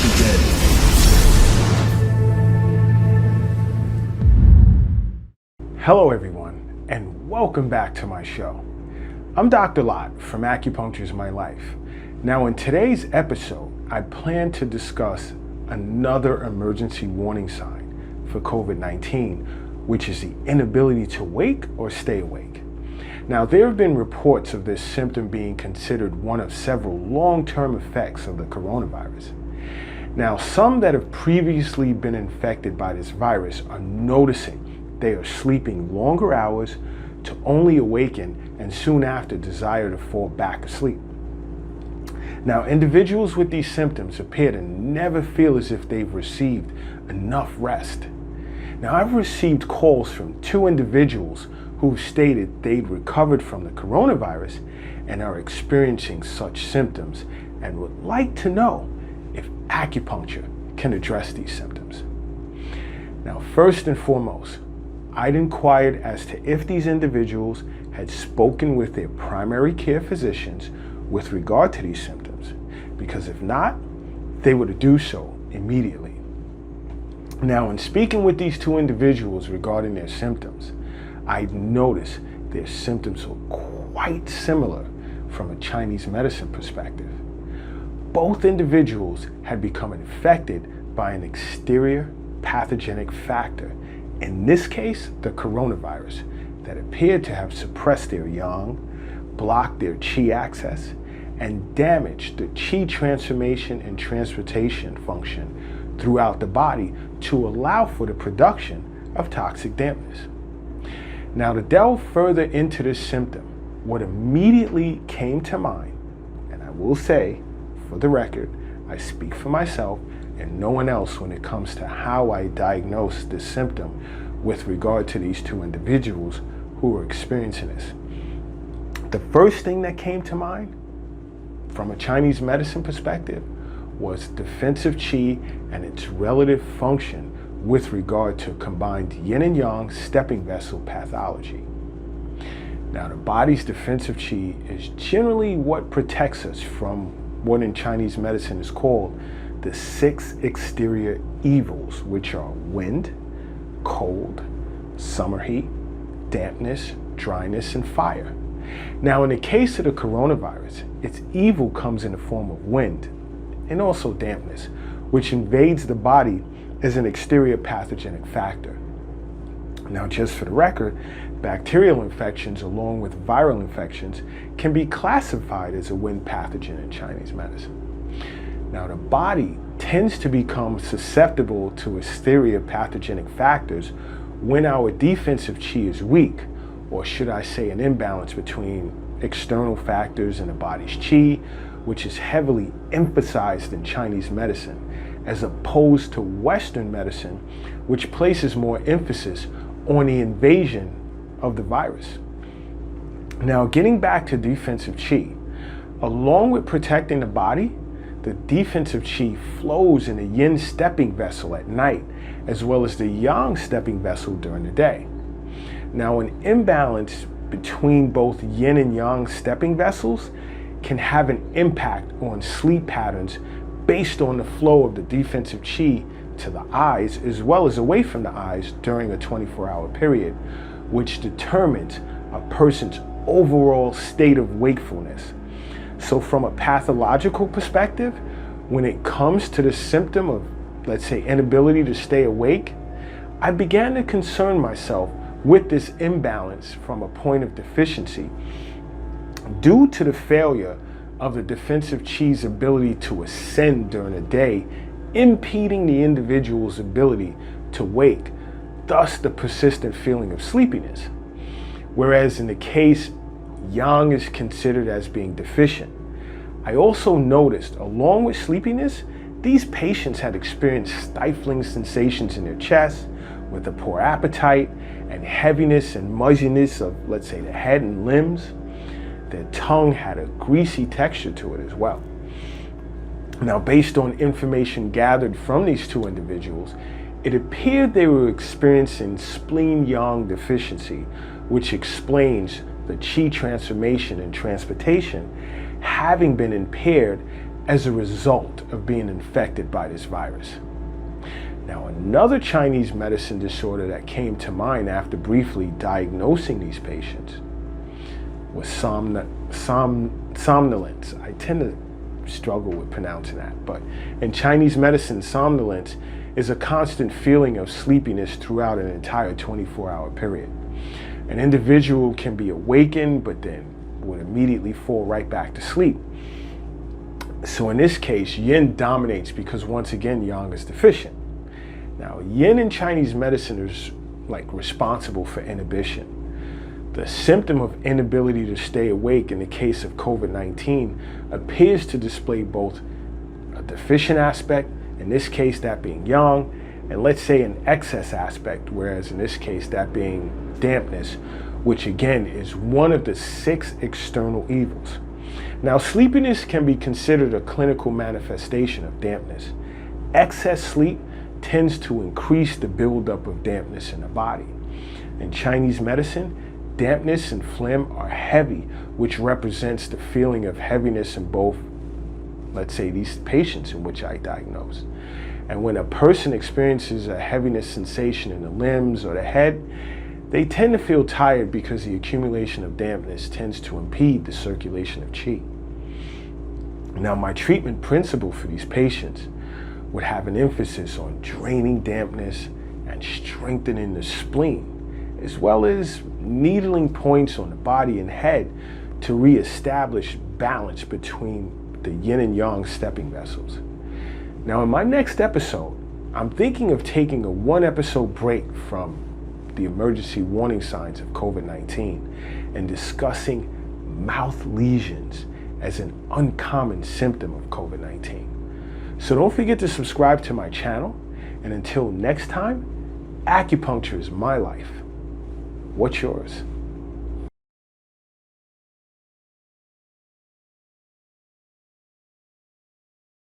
begin. Hello everyone, and welcome back to my show. I'm Dr. Lott from Acupuncture is My Life. Now in today's episode, I plan to discuss another emergency warning sign for COVID-19, which is the inability to wake or stay awake. Now there have been reports of this symptom being considered one of several long-term effects of the coronavirus. Now some that have previously been infected by this virus are noticing they are sleeping longer hours to only awaken and soon after desire to fall back asleep. Now, individuals with these symptoms appear to never feel as if they've received enough rest. Now, I've received calls from two individuals who stated they'd recovered from the coronavirus and are experiencing such symptoms and would like to know if acupuncture can address these symptoms. Now, first and foremost, I'd inquired as to if these individuals had spoken with their primary care physicians with regard to these symptoms, because if not, they were to do so immediately. Now, in speaking with these two individuals regarding their symptoms, I noticed their symptoms were quite similar from a Chinese medicine perspective. Both individuals had become infected by an exterior pathogenic factor, in this case, the coronavirus, that appeared to have suppressed their yang, blocked their qi access, and damaged the qi transformation and transportation function throughout the body to allow for the production of toxic dampness. Now, to delve further into this symptom, what immediately came to mind, and I will say, for the record, I speak for myself and no one else when it comes to how I diagnose this symptom with regard to these two individuals who were experiencing this. The first thing that came to mind from a Chinese medicine perspective was defensive qi and its relative function with regard to combined yin and yang stepping vessel pathology. Now, the body's defensive qi is generally what protects us from what in Chinese medicine is called the 6 exterior evils, which are wind, cold, summer heat, dampness, dryness, and fire. Now, in the case of the coronavirus, its evil comes in the form of wind and also dampness, which invades the body as an exterior pathogenic factor. Now, just for the record, bacterial infections along with viral infections can be classified as a wind pathogen in Chinese medicine. Now, the body tends to become susceptible to exterior pathogenic factors when our defensive qi is weak, or should I say an imbalance between external factors and the body's qi, which is heavily emphasized in Chinese medicine, as opposed to Western medicine, which places more emphasis on the invasion of the virus. Now, getting back to defensive qi, along with protecting the body, the defensive qi flows in the yin stepping vessel at night, as well as the yang stepping vessel during the day. Now, an imbalance between both yin and yang stepping vessels can have an impact on sleep patterns based on the flow of the defensive qi to the eyes as well as away from the eyes during a 24-hour period, which determines a person's overall state of wakefulness. So from a pathological perspective, when it comes to the symptom of, let's say, inability to stay awake, I began to concern myself with this imbalance from a point of deficiency due to the failure of the defensive qi's ability to ascend during the day, impeding the individual's ability to wake, thus the persistent feeling of sleepiness. Whereas in the case yang is considered as being deficient. I also noticed, along with sleepiness, these patients had experienced stifling sensations in their chest with a poor appetite and heaviness and muzziness of, let's say, the head and limbs. Their tongue had a greasy texture to it as well. Now, based on information gathered from these two individuals, it appeared they were experiencing spleen yang deficiency, which explains the qi transformation and transportation having been impaired as a result of being infected by this virus. Now, another Chinese medicine disorder that came to mind after briefly diagnosing these patients was somnolence. I tend to struggle with pronouncing that, but in Chinese medicine, somnolence is a constant feeling of sleepiness throughout an entire 24-hour period. An individual can be awakened, but then would immediately fall right back to sleep. So in this case, yin dominates because once again, yang is deficient. Now, yin in Chinese medicine is responsible for inhibition. The symptom of inability to stay awake in the case of COVID-19 appears to display both a deficient aspect, in this case that being yang, and let's say an excess aspect, whereas in this case that being dampness, which again is one of the 6 external evils. Now, sleepiness can be considered a clinical manifestation of dampness. Excess sleep tends to increase the buildup of dampness in the body. In Chinese medicine, dampness and phlegm are heavy, which represents the feeling of heaviness in both, let's say, these patients in which I diagnosed. And when a person experiences a heaviness sensation in the limbs or the head, they tend to feel tired because the accumulation of dampness tends to impede the circulation of qi. Now, my treatment principle for these patients would have an emphasis on draining dampness and strengthening the spleen, as well as needling points on the body and head to reestablish balance between the yin and yang stepping vessels. Now, in my next episode, I'm thinking of taking a 1-episode break from the emergency warning signs of COVID-19 and discussing mouth lesions as an uncommon symptom of COVID-19. So don't forget to subscribe to my channel, and until next time, acupuncture is my life. What's yours?